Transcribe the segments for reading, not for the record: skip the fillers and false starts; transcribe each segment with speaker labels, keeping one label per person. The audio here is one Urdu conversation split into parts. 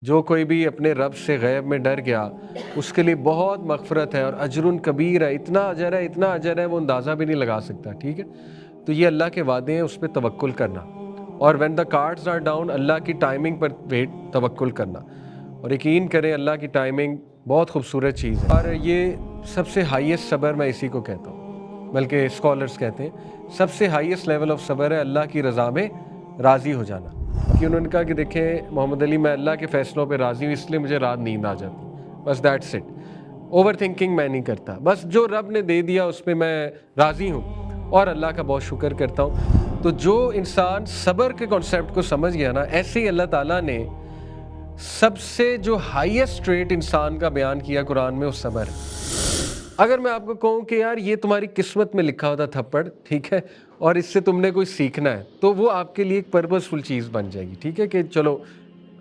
Speaker 1: جو کوئی بھی اپنے رب سے غیب میں ڈر گیا اس کے لیے بہت مغفرت ہے اور اجر کبیر ہے، اتنا اجر ہے وہ اندازہ بھی نہیں لگا سکتا، ٹھیک ہے؟ تو یہ اللہ کے وعدے ہیں، اس پہ توکل کرنا، اور when the cards are down اللہ کی ٹائمنگ پر توکل کرنا، اور یقین کریں اللہ کی ٹائمنگ بہت خوبصورت چیز ہے، اور یہ سب سے ہائیسٹ صبر میں اسی کو کہتا ہوں، بلکہ اسکالرز کہتے ہیں سب سے ہائیسٹ لیول آف صبر ہے اللہ کی رضا میں راضی ہو جانا۔ کہ انہوں نے کہا کہ دیکھیں محمد علی، میں اللہ کے فیصلوں پہ راضی ہوں، اس لیے مجھے رات نیند آ جاتی، بس دیٹس اٹ۔ اوور تھنکنگ میں نہیں کرتا، بس جو رب نے دے دیا اس پہ میں راضی ہوں اور اللہ کا بہت شکر کرتا ہوں۔ تو جو انسان صبر کے کانسیپٹ کو سمجھ گیا نا، ایسے ہی اللہ تعالیٰ نے سب سے جو ہائیسٹ ٹریٹ انسان کا بیان کیا قرآن میں، وہ صبر ہے۔ اگر میں آپ کو کہوں کہ یار یہ تمہاری قسمت میں لکھا ہوتا تھپڑ، ٹھیک ہے، اور اس سے تم نے کوئی سیکھنا ہے، تو وہ آپ کے لیے ایک پرپسفل چیز بن جائے گی، ٹھیک ہے، کہ چلو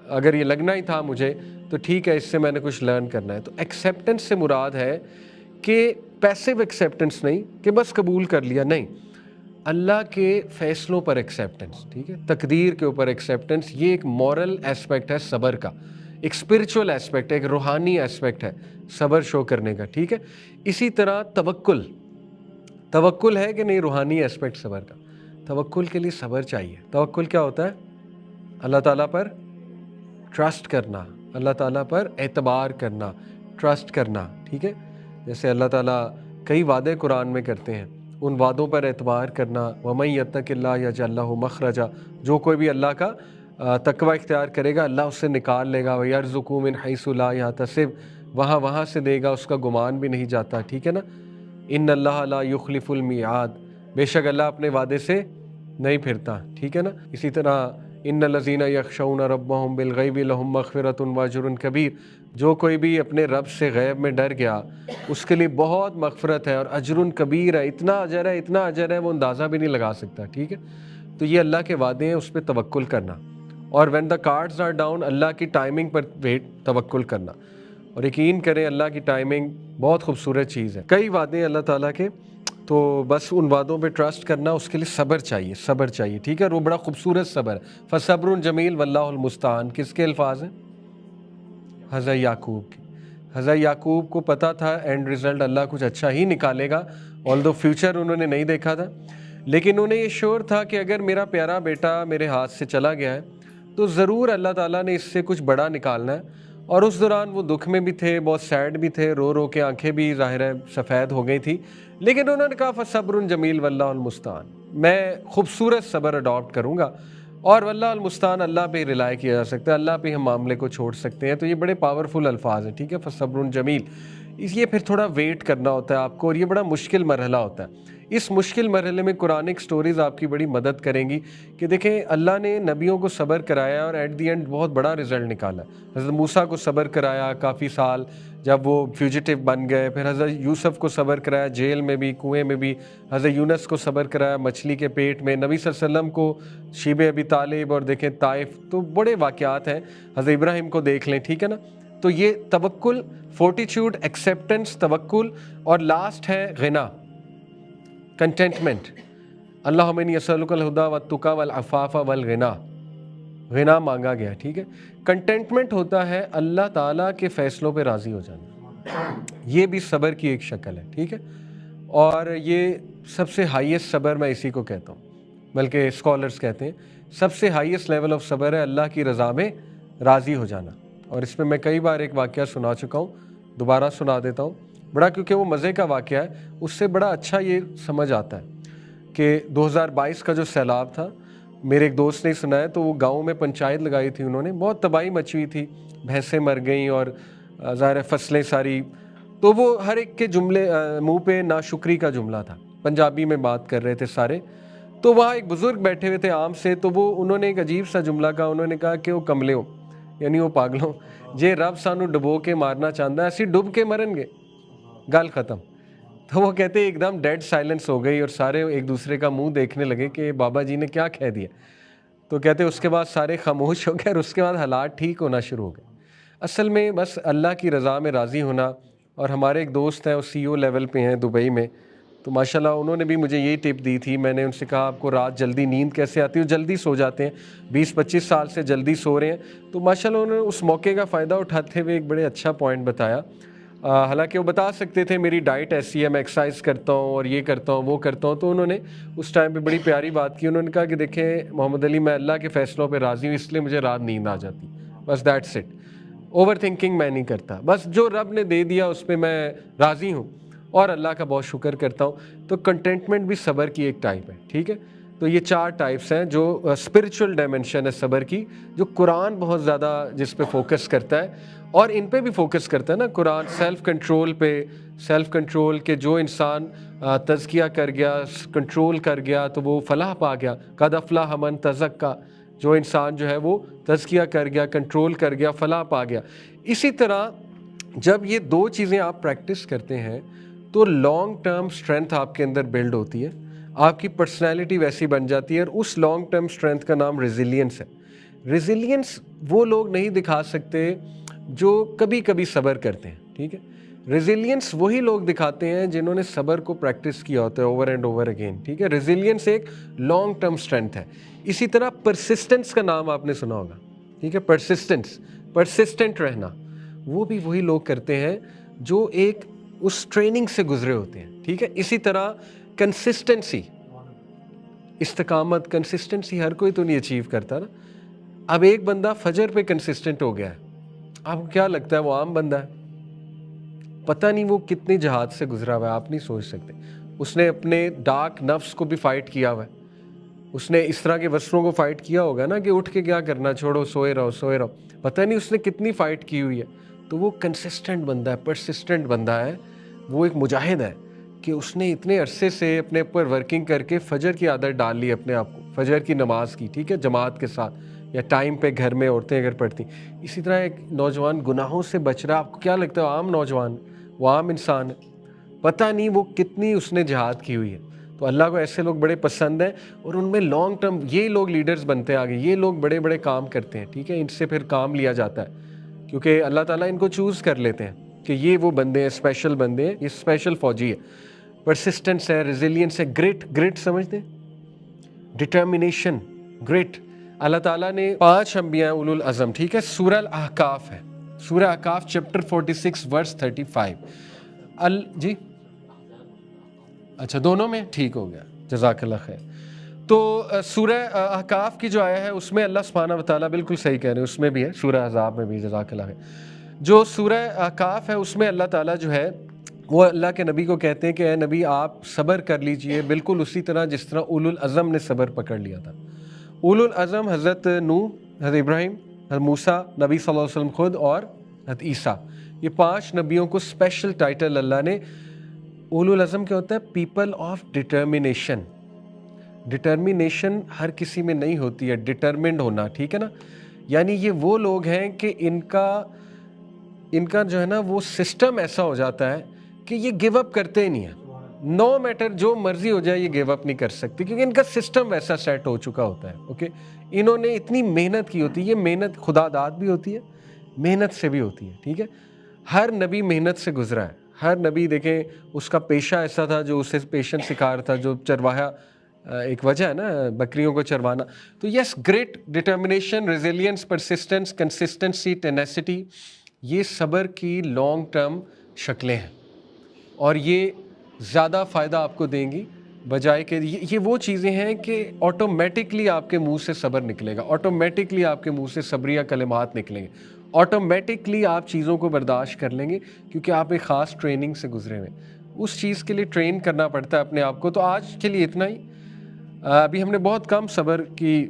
Speaker 1: اگر یہ لگنا ہی تھا مجھے تو ٹھیک ہے، اس سے میں نے کچھ لرن کرنا ہے۔ تو ایکسیپٹنس سے مراد ہے کہ پیسیو ایکسیپٹنس نہیں کہ بس قبول کر لیا، نہیں، اللہ کے فیصلوں پر ایکسیپٹنس، ٹھیک ہے، تقدیر کے اوپر ایکسیپٹنس، یہ ایک مورل ایسپیکٹ ہے صبر کا، ایک اسپرچول ایسپیکٹ ہے، ایک روحانی ایسپیکٹ ہے صبر شو کرنے کا، ٹھیک ہے۔ اسی طرح توکل ہے کہ نہیں، روحانی ایسپیکٹ صبر کا۔ توکل کے لیے صبر چاہیے۔ توکل کیا ہوتا ہے؟ اللہ تعالیٰ پر ٹرسٹ کرنا، اللہ تعالیٰ پر اعتبار کرنا، ٹرسٹ کرنا، ٹھیک ہے۔ جیسے اللہ تعالیٰ کئی وعدے قرآن میں کرتے ہیں، ان وعدوں پر اعتبار کرنا، وَمَن يَتَّقِ اللَّهَ يَجْعَل لَّهُ مَخْرَجًا، جو کوئی بھی اللہ کا تقوی اختیار کرے گا اللہ اسے نکال لے گا، وَيَرْزُقُهُ مِنْ حَيْثُ لَا يَحْتَسِبُ، وہاں سے دے گا، اس کا گمان بھی نہیں جاتا، ٹھیک ہے نا۔ ان اللہ لا یخلف المیعاد، بے شک اللہ اپنے وعدے سے نہیں پھرتا، ٹھیک ہے نا۔ اسی طرح ان الذین یخشون ربهم بالغیب لهم مغفرۃ واجر کبیر، جو کوئی بھی اپنے رب سے غیب میں ڈر گیا اس کے لیے بہت مغفرت ہے اور اجر کبیر ہے، اتنا اجر ہے وہ اندازہ بھی نہیں لگا سکتا، ٹھیک ہے۔ تو یہ اللہ کے وعدے ہیں، اس پہ توکل کرنا، اور when the cards are down اللہ کی ٹائمنگ پر توکل کرنا، اور یقین کریں اللہ کی ٹائمنگ بہت خوبصورت چیز ہے۔ کئی وعدے ہیں اللہ تعالیٰ کے، تو بس ان وعدوں پہ ٹرسٹ کرنا، اس کے لیے صبر چاہیے، ٹھیک ہے۔ وہ بڑا خوبصورت صبر ہے، فصبر جمیل واللہ المستعان، کس کے الفاظ ہیں؟ حضرت یعقوب کی۔ حضرت یعقوب کو پتہ تھا اینڈ رزلٹ اللہ کچھ اچھا ہی نکالے گا، آلدو فیوچر انہوں نے نہیں دیکھا تھا، لیکن انہیں یہ شور تھا کہ اگر میرا پیارا بیٹا میرے ہاتھ سے چلا گیا ہے تو ضرور اللہ تعالیٰ نے اس سے کچھ بڑا نکالنا ہے۔ اور اس دوران وہ دکھ میں بھی تھے، بہت سیڈ بھی تھے، رو کے آنکھیں بھی ظاہر ہے سفید ہو گئی تھی، لیکن انہوں نے کہا فصبر جمیل واللہ المستعان، میں خوبصورت صبر اڈاپٹ کروں گا، اور واللہ المستعان، اللہ پہ رلائے کیا جا سکتا ہے، اللہ پہ ہم معاملے کو چھوڑ سکتے ہیں۔ تو یہ بڑے پاورفل الفاظ ہیں، ٹھیک ہے، فصبر جمیل۔ یہ پھر تھوڑا ویٹ کرنا ہوتا ہے آپ کو، اور یہ بڑا مشکل مرحلہ ہوتا ہے۔ اس مشکل مرحلے میں قرآنک سٹوریز آپ کی بڑی مدد کریں گی کہ دیکھیں اللہ نے نبیوں کو صبر کرایا اور ایٹ دی اینڈ بہت بڑا رزلٹ نکالا۔ حضرت موسیٰ کو صبر کرایا کافی سال جب وہ فیوجیٹیو بن گئے، پھر حضرت یوسف کو صبر کرایا جیل میں بھی، کنویں میں بھی، حضرت یونس کو صبر کرایا مچھلی کے پیٹ میں، نبی صلی اللہ علیہ وسلم کو شیب ابی طالب، اور دیکھیں طائف، تو بڑے واقعات ہیں، حضرت ابراہیم کو دیکھ لیں، ٹھیک ہے نا۔ تو یہ توکل، فورٹیچیوڈ، ایکسیپٹنس، توکل، اور لاسٹ ہے غنا، کنٹینٹمنٹ۔ اللہم انی اسألک الہدی والتقی والعفاف والغنا، غنا مانگا گیا، ٹھیک ہے۔ کنٹینٹمنٹ ہوتا ہے اللہ تعالیٰ کے فیصلوں پہ راضی ہو جانا، یہ بھی صبر کی ایک شکل ہے، ٹھیک ہے، اور یہ سب سے ہائیسٹ صبر میں اسی کو کہتا ہوں، بلکہ اسکالرز کہتے ہیں سب سے ہائیسٹ لیول آف صبر ہے اللہ کی رضا میں راضی ہو جانا۔ اور اس میں میں کئی بار ایک واقعہ سنا چکا ہوں، دوبارہ سنا دیتا ہوں، بڑا کیونکہ وہ مزے کا واقعہ ہے، اس سے بڑا اچھا یہ سمجھ آتا ہے کہ 2022 کا جو سیلاب تھا، میرے ایک دوست نے سنا ہے، تو وہ گاؤں میں پنچایت لگائی تھی انہوں نے، بہت تباہی مچی ہوئی تھی، بھینسیں مر گئیں اور ظاہر فصلیں ساری، تو وہ ہر ایک کے جملے منہ پہ ناشکری کا جملہ تھا، پنجابی میں بات کر رہے تھے سارے۔ تو وہاں ایک بزرگ بیٹھے ہوئے تھے عام سے، تو انہوں نے ایک عجیب سا جملہ کہا، انہوں نے کہا کہ وہ کملے یعنی وہ پاگلوں، جے رب سانو ڈبو کے مارنا چاہتا ہے، ایسی ڈب کے مرن گے، گل ختم۔ تو وہ کہتے ایک دم ڈیڈ سائلنس ہو گئی اور سارے ایک دوسرے کا منہ دیکھنے لگے کہ بابا جی نے کیا کہہ دیا۔ تو کہتے اس کے بعد سارے خاموش ہو گئے اور اس کے بعد حالات ٹھیک ہونا شروع ہو گئے۔ اصل میں بس اللہ کی رضا میں راضی ہونا، اور ہمارے ایک دوست ہیں وہ CEO لیول پہ ہیں دبئی میں، تو ماشاءاللہ انہوں نے بھی مجھے یہی ٹپ دی تھی. میں نے ان سے کہا آپ کو رات جلدی نیند کیسے آتی ہے؟ وہ جلدی سو جاتے ہیں, 20-25 سال سے جلدی سو رہے ہیں. تو ماشاءاللہ انہوں نے اس موقع کا فائدہ اٹھاتے ہوئے ایک بڑے اچھا پوائنٹ بتایا. حالانکہ وہ بتا سکتے تھے میری ڈائٹ ایسی ہے, میں ایکسرسائز کرتا ہوں اور یہ کرتا ہوں وہ کرتا ہوں. تو انہوں نے اس ٹائم پہ بڑی پیاری بات کی. انہوں نے کہا کہ دیکھیں محمد علی, میں اللہ کے فیصلوں پہ راضی ہوں, اس لیے مجھے رات نیند آ جاتی, بس دیٹس اٹ. اوور تھنکنگ میں نہیں کرتا, بس جو رب نے دے دیا اس پہ میں راضی ہوں اور اللہ کا بہت شکر کرتا ہوں. تو کنٹینٹمنٹ بھی صبر کی ایک ٹائپ ہے. ٹھیک ہے, تو یہ 4 ٹائپس ہیں جو اسپرچول ڈائمنشن ہے صبر کی, جو قرآن بہت زیادہ جس پہ فوکس کرتا ہے, اور ان پہ بھی فوکس کرتا ہے نا قرآن. سیلف کنٹرول پہ, سیلف کنٹرول کے جو انسان تزکیہ کر گیا, کنٹرول کر گیا, تو وہ فلاح پا گیا. قد افلح من تزکا, جو انسان جو ہے وہ تزکیہ کر گیا, کنٹرول کر گیا, فلاح پا گیا. اسی طرح جب یہ 2 چیزیں آپ پریکٹس کرتے ہیں تو لانگ ٹرم اسٹرینتھ آپ کے اندر بلڈ ہوتی ہے, آپ کی پرسنالٹی ویسی بن جاتی ہے. اور اس لانگ ٹرم اسٹرینتھ کا نام ریزیلینس ہے. ریزیلینس وہ لوگ نہیں دکھا سکتے جو کبھی کبھی صبر کرتے ہیں. ٹھیک ہے, ریزیلینس وہی لوگ دکھاتے ہیں جنہوں نے صبر کو پریکٹس کیا ہوتا ہے اوور اینڈ اوور اگین. ٹھیک ہے, ریزیلینس ایک لانگ ٹرم اسٹرینتھ ہے. اسی طرح پرسسٹنس کا نام آپ نے سنا ہوگا. ٹھیک ہے, پرسسٹنس, پرسسٹنٹ رہنا, وہ بھی وہی لوگ کرتے ہیں جو ایک اس ٹریننگ سے گزرے ہوتے ہیں. ٹھیک ہے, اسی طرح کنسسٹنسی, استقامت, کنسسٹنسی ہر کوئی تو نہیں اچیو کرتا نا. اب ایک بندہ فجر پہ کنسسٹنٹ ہو گیا ہے, آپ کو کیا لگتا ہے وہ عام بندہ ہے؟ پتہ نہیں وہ کتنے جہاد سے گزرا ہوا ہے, آپ نہیں سوچ سکتے. اس نے اپنے ڈارک نفس کو بھی فائٹ کیا ہوا ہے, اس نے اس طرح کے وسروں کو فائٹ کیا ہوگا نا کہ اٹھ کے کیا کرنا, چھوڑو سوئے رہو سوئے رہو. پتہ نہیں اس نے کتنی فائٹ کی ہوئی ہے. تو وہ کنسسٹنٹ بندہ ہے, پرسسٹنٹ بندہ ہے, وہ ایک مجاہد ہے کہ اس نے اتنے عرصے سے اپنے اوپر ورکنگ کر کے فجر کی عادت ڈال لی اپنے آپ کو, فجر کی نماز کی. ٹھیک ہے, جماعت کے ساتھ یا ٹائم پہ گھر میں عورتیں اگر پڑھتی. اسی طرح ایک نوجوان گناہوں سے بچ رہا, آپ کو کیا لگتا ہے عام نوجوان, وہ عام انسان ہے, پتہ نہیں وہ کتنی اس نے جہاد کی ہوئی ہے. تو اللہ کو ایسے لوگ بڑے پسند ہیں, اور ان میں لانگ ٹرم یہ لوگ لیڈرز بنتے ہیں آگے, یہ لوگ بڑے بڑے کام کرتے ہیں. ٹھیک ہے, ان سے پھر کام لیا جاتا ہے کیونکہ اللہ تعالیٰ ان کو چوز کر لیتے ہیں کہ یہ وہ بندے ہیں, اسپیشل بندے ہیں, یہ اسپیشل فوجی ہے. پرسسٹنس ہے, ریزیلینس ہے, گریٹ, گریٹ سمجھتے ہیں, ڈٹرمنیشن, گریٹ. اللہ تعالیٰ نے 5 انبیاء اولو العزم. ٹھیک ہے, سورہ الاحقاف ہے, سورہ احقاف چیپٹر 46 ورس 35. جی اچھا, دونوں میں ٹھیک ہو گیا, جزاک اللہ خیر. تو سورہ احقاف کی جو آیا ہے اس میں اللہ سبحانہ و تعالیٰ بالکل صحیح کہہ رہے ہیں, اس میں بھی ہے, سورہ احزاب میں بھی, جزاک اللہ خیر. جو سورہ احقاف ہے اس میں اللہ تعالیٰ جو ہے وہ اللہ کے نبی کو کہتے ہیں کہ اے نبی آپ صبر کر لیجئے, بالکل اسی طرح جس طرح اولو العزم نے صبر پکڑ لیا تھا. اولو العزم حضرت نوح, حضرت ابراہیم, حضرت موسیٰ, نبی صلی اللہ علیہ وسلم خود, اور حضرت عیسیٰ, یہ 5 نبیوں کو اسپیشل ٹائٹل اللہ نے. اولو العزم کیا ہوتا ہے؟ People of determination. ڈٹرمنیشن ہر کسی میں نہیں ہوتی ہے, ڈٹرمنڈ ہونا. ٹھیک ہے نا, یعنی یہ وہ لوگ ہیں کہ ان کا جو ہے نا وہ سسٹم ایسا ہو جاتا ہے کہ یہ گیو اپ کرتے ہی نہیں ہیں. نو میٹر جو مرضی ہو جائے یہ گیو اپ نہیں کر سکتی, کیونکہ ان کا سسٹم ویسا سیٹ ہو چکا ہوتا ہے. اوکے, انہوں نے اتنی محنت کی ہوتی ہے, یہ محنت خدا داد بھی ہوتی ہے, محنت سے بھی ہوتی ہے. ٹھیک ہے, ہر نبی محنت سے گزرا ہے. ہر نبی دیکھیں اس کا پیشہ ایسا تھا جو اسے پیشنٹ سکھا رہا تھا, جو چرواہا, ایک وجہ ہے نا بکریوں کو چروانا. تو yes, great, determination, resilience, persistence, consistency, tenacity, یہ صبر کی لانگ ٹرم شکلیں ہیں, اور یہ زیادہ فائدہ آپ کو دیں گی بجائے کہ یہ وہ چیزیں ہیں کہ آٹومیٹکلی آپ کے منہ سے صبر نکلے گا, آٹومیٹکلی آپ کے منہ سے صبریہ کلمات نکلیں گے, آٹومیٹکلی آپ چیزوں کو برداشت کر لیں گے کیونکہ آپ ایک خاص ٹریننگ سے گزرے ہوئے. اس چیز کے لیے ٹرین کرنا پڑتا ہے اپنے آپ کو. تو آج کے لیے اتنا ہی. ابھی ہم نے بہت کم صبر کی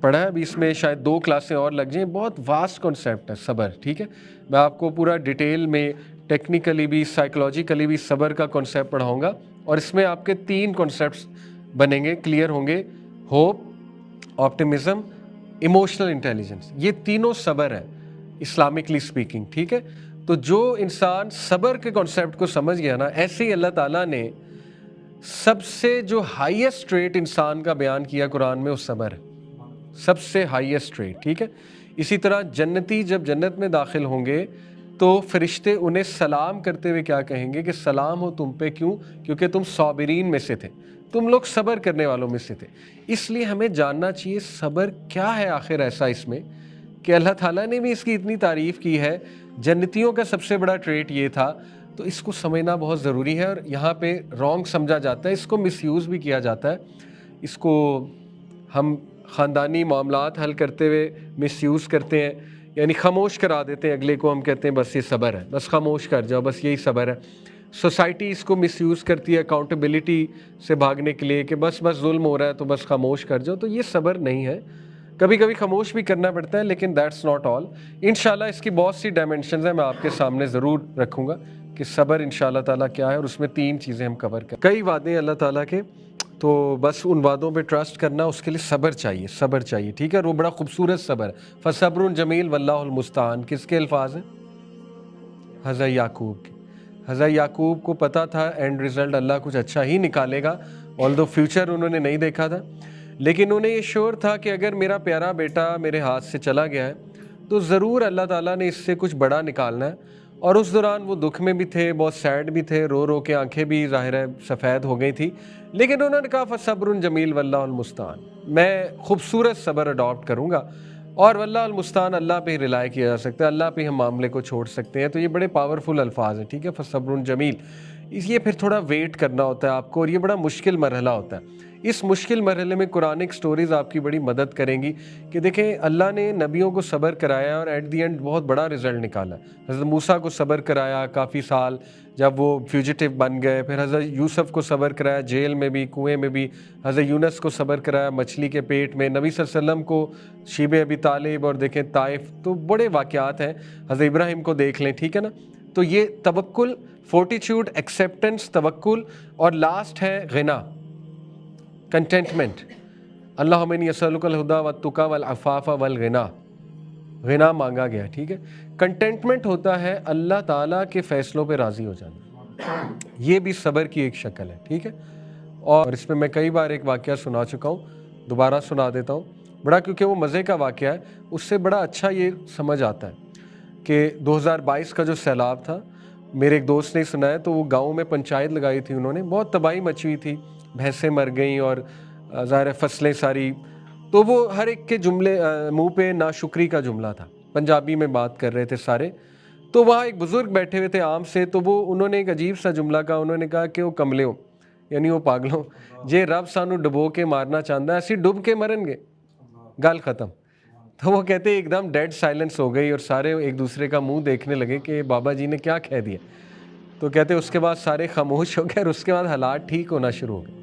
Speaker 1: پڑھا ہے, ابھی اس میں شاید 2 کلاسیں اور لگ جائیں. بہت واسٹ کنسیپٹ ہے صبر. ٹھیک ہے, میں آپ کو پورا ڈیٹیل میں ٹیکنیکلی بھی سائیکلوجیکلی بھی صبر کا کنسیپٹ پڑھاؤں گا, اور اس میں آپ کے 3 کنسیپٹس بنیں گے, کلیئر ہوں گے. ہوپ, آپٹیمزم, ایموشنل انٹیلیجنس, یہ تینوں صبر ہے اسلامکلی اسپیکنگ. ٹھیک ہے, تو جو انسان صبر کے کنسیپٹ کو سمجھ گیا نا, ایسے ہی اللہ تعالیٰ نے سب سے جو ہائیسٹ ریٹ انسان کا بیان کیا قرآن میں, وہ صبر ہے, سب سے ہائیسٹ ریٹ. ٹھیک ہے, اسی طرح جنتی جب جنت میں داخل ہوں گے تو فرشتے انہیں سلام کرتے ہوئے کیا کہیں گے کہ سلام ہو تم پہ، کیوں؟ کیونکہ تم صابرین میں سے تھے، تم لوگ صبر کرنے والوں میں سے تھے۔ اس لیے ہمیں جاننا چاہیے صبر کیا ہے آخر ایسا اس میں کہ اللہ تعالیٰ نے بھی اس کی اتنی تعریف کی ہے، جنتیوں کا سب سے بڑا ٹریٹ یہ تھا، تو اس کو سمجھنا بہت ضروری ہے۔ اور یہاں پہ رانگ سمجھا جاتا ہے، اس کو مس یوز بھی کیا جاتا ہے، اس کو ہم خاندانی معاملات حل کرتے ہوئے مس یوز کرتے ہیں، یعنی خاموش کرا دیتے ہیں اگلے کو، ہم کہتے ہیں بس یہ صبر ہے، بس خاموش کر جاؤ، بس یہی صبر ہے۔ سوسائٹی اس کو مس یوز کرتی ہے اکاؤنٹیبلٹی سے بھاگنے کے لیے کہ بس ظلم ہو رہا ہے تو بس خاموش کر جاؤ، تو یہ صبر نہیں ہے۔ کبھی کبھی خاموش بھی کرنا پڑتا ہے، لیکن دیٹس ناٹ آل۔ انشاءاللہ اس کی بہت سی ڈائمینشنز ہیں، میں آپ کے سامنے ضرور رکھوں گا کہ صبر انشاءاللہ تعالیٰ کیا ہے، اور اس میں 3 چیزیں ہم کور کریں۔ کئی وعدے اللہ تعالیٰ کے، تو بس ان وعدوں پہ ٹرسٹ کرنا، اس کے لیے صبر چاہیے، صبر چاہیے، ٹھیک ہے؟ اور وہ بڑا خوبصورت صبر ہے۔ فصبر جمیل واللہ المستعان، کس کے الفاظ ہیں؟ حضرت یعقوب کے۔ حضرت یعقوب کو پتہ تھا اینڈ رزلٹ اللہ کچھ اچھا ہی نکالے گا، آلدو فیوچر انہوں نے نہیں دیکھا تھا، لیکن انہیں یہ شور تھا کہ اگر میرا پیارا بیٹا میرے ہاتھ سے چلا گیا ہے تو ضرور اللہ تعالیٰ نے اس سے کچھ بڑا نکالنا ہے۔ اور اس دوران وہ دکھ میں بھی تھے، بہت سیڈ بھی تھے، رو رو کے آنکھیں بھی ظاہر ہے سفید ہو گئی تھی، لیکن انہوں نے کہا فصبر جمیل واللہ المستعان، میں خوبصورت صبر اڈاپٹ کروں گا، اور واللہ المستعان، اللہ پہ ہی ریلائی کیا جا سکتا ہے، اللہ پہ ہم معاملے کو چھوڑ سکتے ہیں۔ تو یہ بڑے پاورفل الفاظ ہیں، ٹھیک ہے؟ فصبر جمیل، یہ پھر تھوڑا ویٹ کرنا ہوتا ہے آپ کو، اور یہ بڑا مشکل مرحلہ ہوتا ہے۔ اس مشکل مرحلے میں قرآنک سٹوریز آپ کی بڑی مدد کریں گی کہ دیکھیں اللہ نے نبیوں کو صبر کرایا اور ایٹ دی اینڈ بہت بڑا رزلٹ نکالا۔ حضرت موسیٰ کو صبر کرایا کافی سال جب وہ فیوجیٹیو بن گئے، پھر حضرت یوسف کو صبر کرایا جیل میں بھی، کنویں میں بھی، حضرت یونس کو صبر کرایا مچھلی کے پیٹ میں، نبی صلی اللہ علیہ وسلم کو شیب ابی طالب، اور دیکھیں طائف، تو بڑے واقعات ہیں، حضرت ابراہیم کو دیکھ لیں، ٹھیک ہے نا؟ تو یہ توکل، فورٹیچیوڈ، ایکسیپٹنس، توکل، اور لاسٹ ہے غنا، کنٹینٹمنٹ۔ اللہم انی اسألک الہدی والتقی والعفاف والغنا، غنا مانگا گیا، ٹھیک ہے؟ کنٹینٹمنٹ ہوتا ہے اللہ تعالیٰ کے فیصلوں پہ راضی ہو جانا، یہ بھی صبر کی ایک شکل ہے، ٹھیک ہے؟ اور اس میں میں کئی بار ایک واقعہ سنا چکا ہوں، دوبارہ سنا دیتا ہوں، بڑا کیونکہ وہ مزے کا واقعہ ہے، اس سے بڑا اچھا یہ سمجھ آتا ہے کہ 2022 کا جو سیلاب تھا، میرے ایک دوست نے سنا ہے، تو وہ گاؤں میں پنچایت لگائی تھی انہوں نے، بہت تباہی مچی ہوئی تھی، بھینسیں مر گئیں اور ظاہر فصلیں ساری، تو وہ ہر ایک کے جملے منہ پہ ناشکری کا جملہ تھا، پنجابی میں بات کر رہے تھے سارے۔ تو وہاں ایک بزرگ بیٹھے ہوئے تھے عام سے، تو انہوں نے ایک عجیب سا جملہ کہا، انہوں نے کہا کہ وہ کملے ہو، یعنی وہ پاگلوں، جے رب سانو ڈبو کے مارنا چاہتا ہے، ایسی ڈب کے مرن گے، گل ختم۔ تو وہ کہتے ایک دم ڈیڈ سائلنس ہو گئی، اور سارے ایک دوسرے کا منہ دیکھنے لگے کہ بابا جی نے کیا کہہ دیا۔ تو کہتے اس کے بعد سارے خاموش ہو گئے، اور اس کے بعد حالات ٹھیک ہونا شروع ہو گئے۔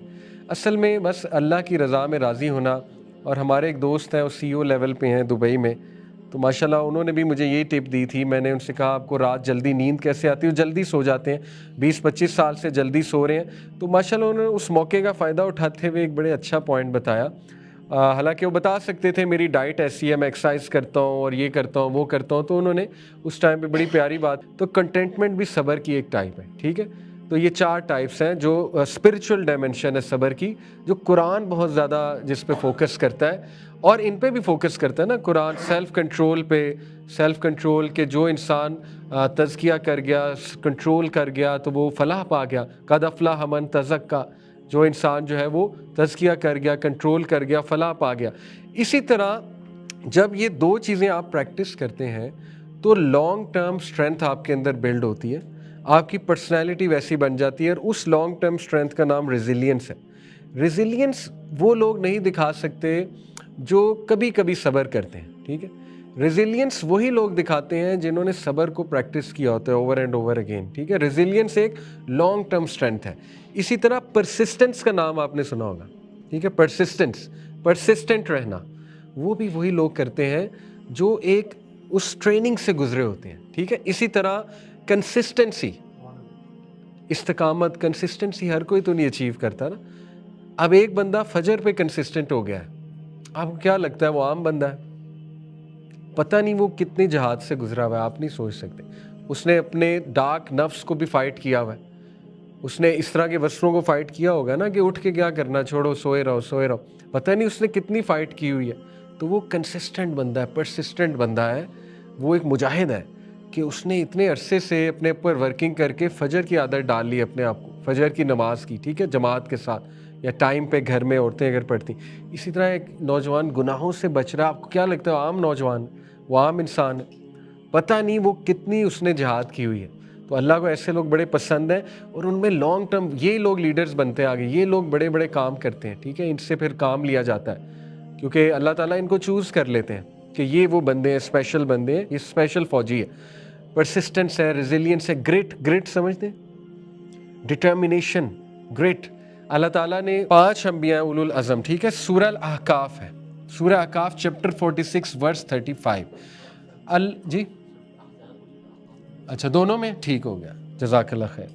Speaker 1: اصل میں بس اللہ کی رضا میں راضی ہونا، اور ہمارے ایک دوست ہیں وہ سی او لیول پہ ہیں دبئی میں، تو ماشاءاللہ انہوں نے بھی مجھے یہی ٹپ دی تھی، میں نے ان سے کہا آپ کو رات جلدی نیند کیسے آتی ہے؟ جلدی سو جاتے ہیں، 20-25 سال سے جلدی سو رہے ہیں، تو ماشاءاللہ انہوں نے اس موقع کا فائدہ اٹھاتے ہوئے ایک بڑے اچھا پوائنٹ بتایا۔ حالانکہ وہ بتا سکتے تھے میری ڈائٹ ایسی ہے، میں ایکسرسائز کرتا ہوں اور یہ کرتا ہوں وہ کرتا ہوں، تو انہوں نے اس ٹائم پہ بڑی پیاری بات، تو کنٹینٹمنٹ بھی صبر کی ایک ٹائپ ہے، ٹھیک ہے؟ تو یہ 4 ٹائپس ہیں جو اسپرچول ڈائمنشن ہے صبر کی، جو قرآن بہت زیادہ جس پہ فوکس کرتا ہے، اور ان پہ بھی فوکس کرتا ہے نا قرآن، سیلف کنٹرول پہ، سیلف کنٹرول کے جو انسان تزکیہ کر گیا، کنٹرول کر گیا، تو وہ فلاح پا گیا، قد افلح من تزکا، جو انسان جو ہے وہ تزکیہ کر گیا، کنٹرول کر گیا، فلاح پا گیا۔ اسی طرح جب یہ 2 چیزیں آپ پریکٹس کرتے ہیں تو لانگ ٹرم اسٹرینتھ آپ کے اندر بلڈ ہوتی ہے، آپ کی پرسنالٹی ویسی بن جاتی ہے، اور اس لانگ ٹرم اسٹرینتھ کا نام ریزیلینس ہے۔ ریزیلینس وہ لوگ نہیں دکھا سکتے جو کبھی کبھی صبر کرتے ہیں، ٹھیک ہے؟ ریزیلینس وہی لوگ دکھاتے ہیں جنہوں نے صبر کو پریکٹس کیا ہوتا ہے اوور اینڈ اوور اگین، ٹھیک ہے؟ ریزیلینس ایک لانگ ٹرم اسٹرینتھ ہے۔ اسی طرح پرسسٹنس کا نام آپ نے سنا ہوگا، ٹھیک ہے؟ پرسسٹنس، پرسسٹنٹ رہنا، وہ بھی وہی لوگ کرتے ہیں جو ایک اس ٹریننگ سے گزرے ہوتے ہیں، ٹھیک ہے؟ اسی طرح کنسسٹنسی، استقامت، کنسسٹنسی ہر کوئی تو نہیں اچیو کرتا نا۔ اب ایک بندہ فجر پہ کنسسٹنٹ ہو گیا ہے، آپ کو کیا لگتا ہے وہ عام بندہ ہے؟ پتہ نہیں وہ کتنے جہاد سے گزرا ہوا ہے، آپ نہیں سوچ سکتے۔ اس نے اپنے ڈارک نفس کو بھی فائٹ کیا ہوا ہے، اس نے اس طرح کے وسروں کو فائٹ کیا ہوگا نا کہ اٹھ کے کیا کرنا، چھوڑو، سوئے رہو سوئے رہو، پتہ نہیں اس نے کتنی فائٹ کی ہوئی ہے۔ تو وہ کنسسٹنٹ بندہ ہے، پرسسٹنٹ بندہ ہے، وہ ایک مجاہد ہے۔ کہ اس نے اتنے عرصے سے اپنے اوپر ورکنگ کر کے فجر کی عادت ڈال لی اپنے آپ کو، فجر کی نماز کی، ٹھیک ہے، جماعت کے ساتھ یا ٹائم پہ گھر میں عورتیں اگر پڑھتی. اسی طرح ایک نوجوان گناہوں سے بچ رہا، آپ کو کیا لگتا ہے عام نوجوان، وہ عام انسان ہے، پتہ نہیں وہ کتنی اس نے جہاد کی ہوئی ہے. تو اللہ کو ایسے لوگ بڑے پسند ہیں، اور ان میں لانگ ٹرم یہ لوگ لیڈرز بنتے ہیں آگے، یہ لوگ بڑے بڑے کام کرتے ہیں، ٹھیک ہے، ان سے پھر کام لیا جاتا ہے کیونکہ اللہ تعالیٰ ان کو چوز کر لیتے ہیں کہ یہ وہ بندے ہیں، اسپیشل بندے ہیں، یہ اسپیشل فوجی ہے. پرسسٹنس ہے، ریزیلینس ہے، گریٹ سمجھتے ہیں، ڈٹرمنیشن، گریٹ. اللہ تعالیٰ نے 5 انبیاء اولو العزم، ٹھیک ہے. سورہ الاحقاف ہے، سورہ احقاف چیپٹر 46 ورس 35. جی اچھا دونوں میں ٹھیک ہو گیا، جزاک اللہ خیر.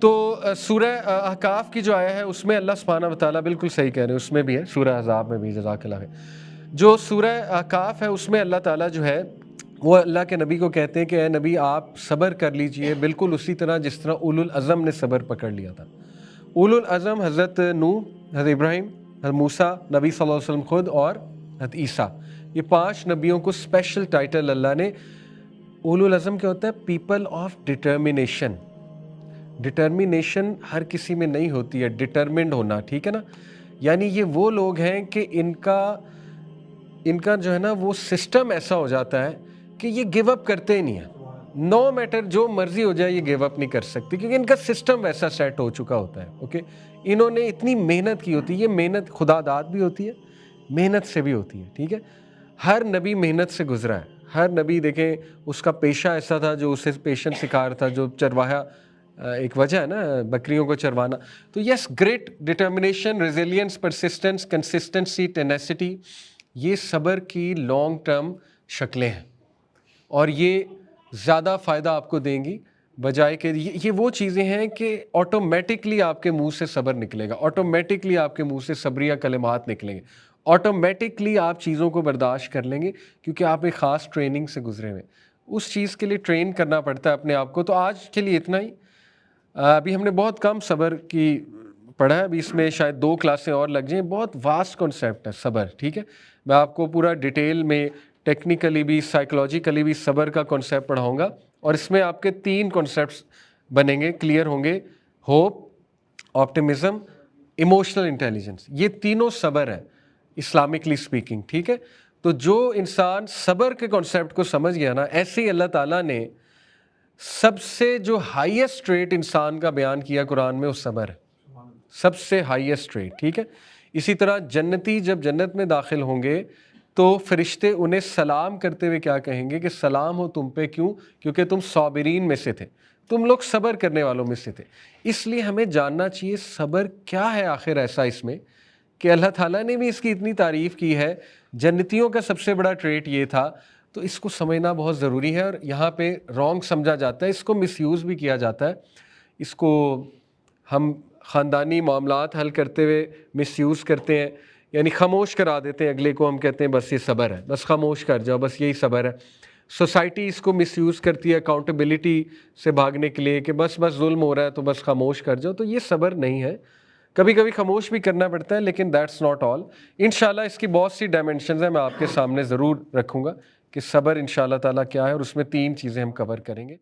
Speaker 1: تو سورہ احقاف کی جو آیا ہے اس میں اللہ سبحانہ و تعالیٰ بالکل صحیح کہہ رہے ہیں، اس میں بھی ہے، سورہ احزاب میں بھی، جزاک اللہ خیر. جو سورہ احقاف ہے اس میں اللہ تعالیٰ جو ہے وہ اللہ کے نبی کو کہتے ہیں کہ اے نبی آپ صبر کر لیجئے بالکل اسی طرح جس طرح اولو العزم نے صبر پکڑ لیا تھا. اولو العزم حضرت نوح، حضرت ابراہیم، حضرت موسیٰ، نبی صلی اللہ علیہ وسلم خود، اور حضرت عیسیٰ، یہ 5 نبیوں کو اسپیشل ٹائٹل اللہ نے. اولو العزم کیا ہوتا ہے؟ People of determination. ڈٹرمنیشن ہر کسی میں نہیں ہوتی ہے، ڈٹرمنڈ ہونا، ٹھیک ہے نا. یعنی یہ وہ لوگ ہیں کہ ان کا جو ہے نا وہ سسٹم ایسا ہو جاتا ہے کہ یہ گیو اپ کرتے ہی نہیں ہیں. نو میٹر جو مرضی ہو جائے یہ گیو اپ نہیں کر سکتی کیونکہ ان کا سسٹم ویسا سیٹ ہو چکا ہوتا ہے. اوکے، انہوں نے اتنی محنت کی ہوتی ہے، یہ محنت خدا داد بھی ہوتی ہے، محنت سے بھی ہوتی ہے، ٹھیک ہے. ہر نبی محنت سے گزرا ہے، ہر نبی دیکھیں اس کا پیشہ ایسا تھا جو اسے پیشن سکھا رہا تھا، جو چرواہا، ایک وجہ ہے نا بکریوں کو چروانا. تو yes, great determination, resilience, persistence, consistency, tenacity, یہ صبر کی لانگ ٹرم شکلیں ہیں، اور یہ زیادہ فائدہ آپ کو دیں گی بجائے کہ یہ وہ چیزیں ہیں کہ آٹومیٹکلی آپ کے منہ سے صبر نکلے گا، آٹومیٹکلی آپ کے منہ سے صبریہ کلمات نکلیں گے، آٹومیٹکلی آپ چیزوں کو برداشت کر لیں گے کیونکہ آپ ایک خاص ٹریننگ سے گزرے ہوئے. اس چیز کے لیے ٹرین کرنا پڑتا ہے اپنے آپ کو. تو آج کے لیے اتنا ہی. ابھی ہم نے بہت کم صبر کی پڑھا ہے، ابھی اس میں شاید 2 کلاسیں اور لگ جائیں. بہت واسٹ کنسیپٹ ہے صبر، ٹھیک ہے. میں آپ کو پورا ڈیٹیل میں ٹیکنیکلی بھی سائیکلوجیکلی بھی صبر کا کنسیپٹ پڑھاؤں گا، اور اس میں آپ کے 3 کنسیپٹس بنیں گے، کلیئر ہوں گے: ہوپ، آپٹیمزم، ایموشنل انٹیلیجنس. یہ تینوں صبر ہے اسلامکلی اسپیکنگ، ٹھیک ہے. تو جو انسان صبر کے کنسیپٹ کو سمجھ گیا نا، ایسے ہی اللہ تعالیٰ نے سب سے جو ہائیسٹ ریٹ انسان کا بیان کیا قرآن میں، وہ صبر ہے، سب سے ہائیسٹ ریٹ، ٹھیک ہے. اسی طرح جنتی جب جنت میں داخل ہوں گے تو فرشتے انہیں سلام کرتے ہوئے کیا کہیں گے کہ سلام ہو تم پہ، کیوں؟ کیونکہ تم صابرین میں سے تھے، تم لوگ صبر کرنے والوں میں سے تھے. اس لیے ہمیں جاننا چاہیے صبر کیا ہے آخر ایسا اس میں کہ اللہ تعالیٰ نے بھی اس کی اتنی تعریف کی ہے. جنتیوں کا سب سے بڑا ٹریٹ یہ تھا. تو اس کو سمجھنا بہت ضروری ہے، اور یہاں پہ رانگ سمجھا جاتا ہے، اس کو مس یوز بھی کیا جاتا ہے. اس کو ہم خاندانی معاملات حل کرتے ہوئے مس یوز کرتے ہیں، یعنی خاموش کرا دیتے ہیں اگلے کو. ہم کہتے ہیں بس یہ صبر ہے، بس خاموش کر جاؤ، بس یہی صبر ہے. سوسائٹی اس کو مس یوز کرتی ہے اکاؤنٹیبلٹی سے بھاگنے کے لیے کہ بس ظلم ہو رہا ہے تو بس خاموش کر جاؤ. تو یہ صبر نہیں ہے، کبھی کبھی خاموش بھی کرنا پڑتا ہے، لیکن دیٹس ناٹ آل. انشاءاللہ اس کی بہت سی ڈائمینشنز ہیں، میں آپ کے سامنے ضرور رکھوں گا کہ صبر انشاءاللہ تعالیٰ کیا ہے، اور اس میں 3 چیزیں ہم کور کریں گے.